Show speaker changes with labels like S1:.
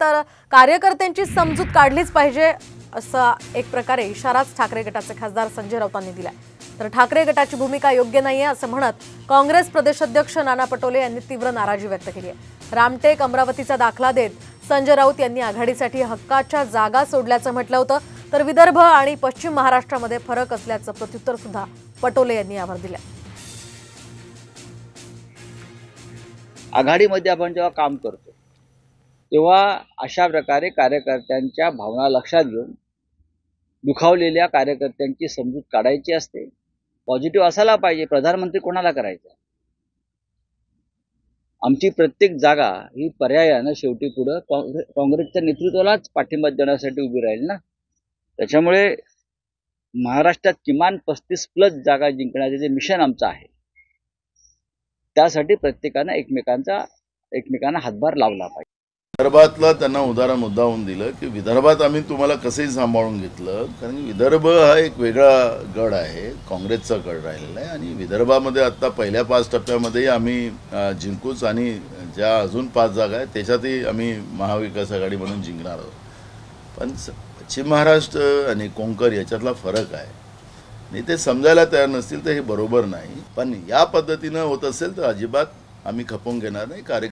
S1: तर कार्यकर्त्यांची समजूत काढलीच पाहिजे असा एक प्रकारे इशाराच ठाकरे गटाचे खासदार संजय राऊतांनी दिलाय। तर ठाकरे गटाची भूमिका योग्य नाहीये असं म्हणत काँग्रेस प्रदेशाध्यक्ष नाना पटोले यांनी तीव्र नाराजी व्यक्त केली आहे। रामटेक अमरावतीचा दाखला देत संजय राऊत यांनी आघाडीसाठी हक्काच्या जागा सोडल्याचं म्हटलं होतं। तर विदर्भ आणि पश्चिम महाराष्ट्रामध्ये फरक असल्याचं प्रत्युत्तर सुद्धा पटोले यांनी यावर दिलं।
S2: आघाडीमध्ये आपण जेव्हा काम करतो तेव्हा अशा प्रकारे कार्यकर्त्यांच्या भावना लक्षात घेऊन दुखावलेल्या कार्यकर्त्यांची समजूत काढायची असते। पॉझिटिव्ह असायला पाहिजे। प्रधानमंत्री कोणाला करायचं? आमची प्रत्येक जागा ही पर्यायानं शेवटी पुढे काँग्रेसच्या नेतृत्वालाच पाठिंबा देण्यासाठी उभी राहील ना। त्याच्यामुळे महाराष्ट्रात किमान 35+ जागा जिंकण्याचे जे मिशन आमचं आहे त्यासाठी प्रत्येकाने एकमेकांना हातभार लावला पाहिजे।
S3: विदर्भातला त्यांना उदाहरण मुद्दाहून दिलं की विदर्भात आम्ही तुम्हाला कसंही सांभाळून घेतलं, कारण विदर्भ हा एक वेगळा गड आहे, काँग्रेसचा गड राहिलेला आहे आणि विदर्भामध्ये आता पहिल्या 5 टप्प्यामध्ये आम्ही जिंकूच आणि ज्या अजून 5 जागा आहेत त्याच्यातही आम्ही महाविकास आघाडी म्हणून जिंकणार आहोत। पण पश्चिम महाराष्ट्र आणि कोंकण याच्यातला फरक आहे आणि ते समजायला तयार नसतील तर हे बरोबर नाही। पण या पद्धतीनं होत असेल तर अजिबात आम्ही खपवून घेणार नाही।